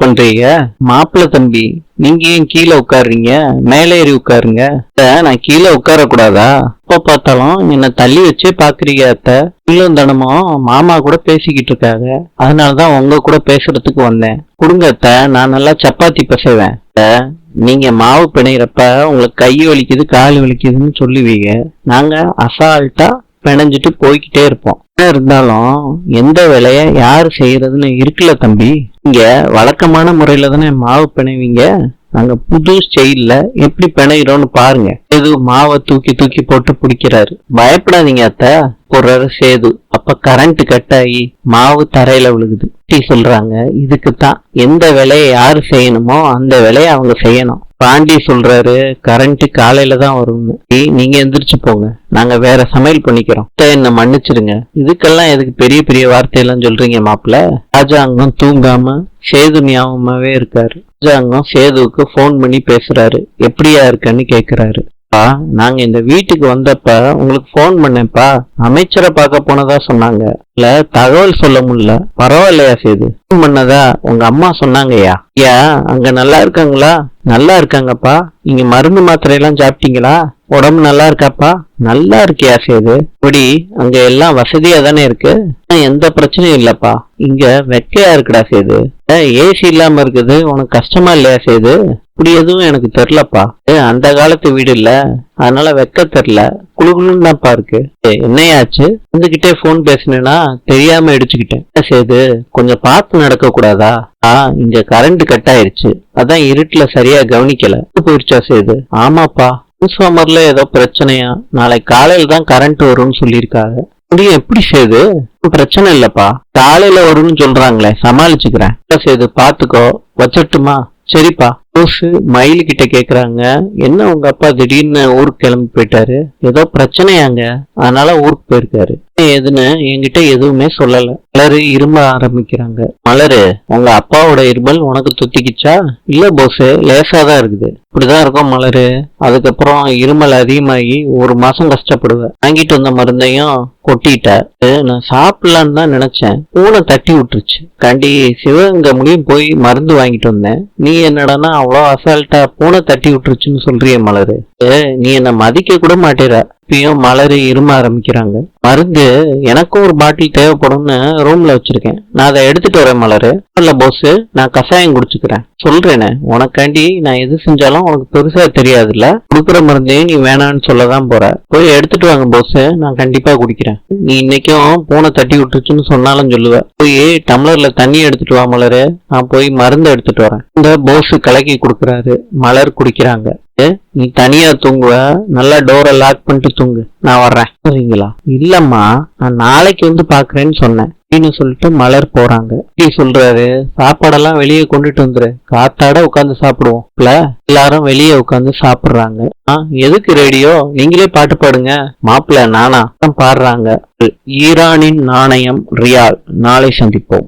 பண்றீங்க? மாப்பிள்ள தம்பி, நீங்க ஏன் கீழே உட்காருறீங்க? மேலே ஏறி உட்காருங்க. நான் கீழே உட்கார கூடாதா? எப்ப பார்த்தாலும் என்ன தள்ளி வச்சே பாக்குறீங்க அத்தை. நீங்களும் தினமும் மாமா கூட பேசிக்கிட்டு இருக்காங்க. அதனாலதான் உங்க கூட பேசுறதுக்கு வந்தேன். கொடுங்க அத்தை, நான் நல்லா சப்பாத்தி பிசைவேன். நீங்க மாவு பிணையிறப்ப உங்களுக்கு கை வலிக்குது கால் வலிக்குதுன்னு சொல்லுவீங்க. நாங்க அசால்ட்டா பிணைஞ்சிட்டு போய்கிட்டே இருப்போம். இருந்தாலும் எந்த வேலைய யாரு செய்யறதுன்னு இருக்குல்ல தம்பி. இங்க வழக்கமான முறையில தானே மாவு பிணைவீங்க. நாங்க புது ஸ்டைல்ல எப்படி பிணைகிறோம்னு பாருங்க. சேது மாவை தூக்கி தூக்கி போட்டு பிடிக்கிறாரு. பயப்படாதீங்க அத்தை, போடுறாரு சேது. அப்ப கரண்ட் கட் ஆகி மாவு தரையில விழுகுது. சொல்றாங்க, இதுக்குத்தான் எந்த வேலையை யாரு செய்யணுமோ அந்த வேலையை அவங்க செய்யணும். பாண்டி சொல்றாரு, கரண்ட் காலையில தான் வரும்னு. நீங்க எந்திரிச்சு போங்க, நாங்க வேற சமையல் பண்ணிக்கிறோம். என்ன மன்னிச்சிருங்க. இதுக்கெல்லாம் எதுக்கு பெரிய பெரிய வார்த்தையெல்லாம் சொல்றீங்க மாப்பிள்ள? ராஜாங்கம் தூங்காம சேது ஞாபகமாவே இருக்காரு. ராஜாங்கம் சேதுவுக்கு போன் பண்ணி பேசுறாரு. எப்படியா இருக்கன்னு கேக்குறாரு. நாங்க இந்த வீட்டுக்கு வந்தப்ப உங்களுக்கு போன் பண்ணேன்ப்பா, அமைச்சரை பார்க்க போனதா சொன்னாங்க. இல்ல தகவல் சொல்ல முடியல. பரவாயில்லையா சேது? போன் பண்ணதா உங்க அம்மா சொன்னாங்கய்யா. ஐயா அங்க நல்லா இருக்காங்களா? நல்லா இருக்காங்கப்பா. நீங்க மருந்து மாத்திரை எல்லாம் சாப்பிட்டீங்களா? உடம்பு நல்லா இருக்காப்பா? நல்லா இருக்கியா சேது? இப்படி அங்க எல்லாம் வசதியா தானே இருக்கு? எந்த பிரச்சனையும் இல்லப்பா. இங்க வெக்கையா இருக்குடா சேது. ஏசி இல்லாம இருக்குது. உனக்கு கஷ்டமா இல்லையா சேது? இப்படி எதுவும் எனக்கு தெரியலப்பா. அந்த காலத்து வீடு இல்ல, அதனால வெக்க தெரியல. குழுகுழுன்னு தான்ப்பா இருக்கு. என்னையாச்சு? வந்துகிட்டே போன் பேசினேன்னா தெரியாம இடிச்சுக்கிட்டேன். சேது கொஞ்சம் பார்த்து நடக்க கூடாதா? இங்க கரண்ட் கட் ஆயிருச்சு, அதான் இருட்டுல சரியா கவனிக்கல. போயிருச்சா சேது? ஆமாப்பா, டிரான்ஸ்ஃபார்மர்ல ஏதோ பிரச்சனையா, நாளைக்கு காலையில தான் கரண்ட் வரும்னு சொல்லியிருக்காங்க. முடியும் எப்படி சேது? பிரச்சனை இல்லப்பா, காலையில வரும்னு சொல்றாங்களே, சமாளிச்சுக்கிறேன். சேது பாத்துக்கோ, வச்சட்டுமா? சரிப்பா. ரோஸு மயிலு கிட்ட கேக்குறாங்க, என்ன உங்க அப்பா திடீர்னு ஊருக்கு கிளம்பி போயிட்டாரு? ஏதோ பிரச்சனையாங்க, அதனால ஊருக்கு போயிருக்காரு. எதுன்னு என்கிட்ட எதுவுமே சொல்லல. மலரு இரும்ப ஆரம்பிக்கிறாங்க. மலரு, உங்க அப்பாவோட இருமல் உனக்கு துத்திக்கிச்சா? இல்ல போஸ், லேசாதான் இருக்குது. இப்படிதான் இருக்கும் மலரு. அதுக்கப்புறம் இருமல் அதிகமாகி 1 மாசம் கஷ்டப்படுவேன். வாங்கிட்டு வந்த மருந்தையும் கொட்டிட்ட. நான் சாப்பிடலான்னு தான் நினைச்சேன், பூனை தட்டி விட்டுருச்சு. கண்டி சிவகங்கை முடியும் போய் மருந்து வாங்கிட்டு வந்தேன். நீ என்னடானா அவ்வளோ அசால்ட்டா பூனை தட்டி விட்டுருச்சுன்னு சொல்றிய மலரு. நீ என்ன மதிக்க கூட மாட்டேற. இப்பயும் மலரு இரும ஆரம்பிக்கிறாங்க. மருந்து எனக்கும் ஒரு பாட்டில் தேவைப்படும்னு ரூம்ல வச்சிருக்கேன், நான் அதை எடுத்துட்டு வரேன் மலரு. இல்ல போஸ், நான் கஷாயம் குடிச்சுக்கிறேன். சொல்றேனே, உனக்காண்டி நான் எது செஞ்சாலும் உனக்கு பெருசா தெரியாதுல்ல. குடுக்குற மருந்தையும் நீ வேணான்னு சொல்லதான் போற. போய் எடுத்துட்டு வாங்க போஸ், நான் கண்டிப்பா குடிக்கிறேன். நீ இன்னைக்கும் பூனை தட்டி விட்டுருச்சுன்னு சொன்னாலும் சொல்லுவ. போய் டம்ளர்ல தண்ணி எடுத்துட்டு வா மலரு, நான் போய் மருந்து எடுத்துட்டு வரேன். இந்த போஸ் கலக்கி குடுக்குறாரு. மலர் குடிக்கிறாங்க. நீ தனியா தூங்குவ, நல்லா டோரை லாக் பண்ணிட்டு தூங்கு, நான் வர்றேன். சரிங்களா? இல்லம்மா, நான் நாளைக்கு வந்து பாக்குறேன்னு சொன்னேன் அப்படின்னு சொல்லிட்டு மலர் போறாங்க. சொல்றாரு, சாப்பாடெல்லாம் வெளியே கொண்டுட்டு வந்துரு, காத்தாட உட்காந்து சாப்பிடுவோம். எல்லாரும் வெளியே உட்காந்து சாப்பிடுறாங்க. எதுக்கு ரேடியோ? நீங்களே பாட்டு பாடுங்க. மாப்பிள்ள நானா பாடுறாங்க. ஈரானின் நாணயம் ரியால். நாளை சந்திப்போம்.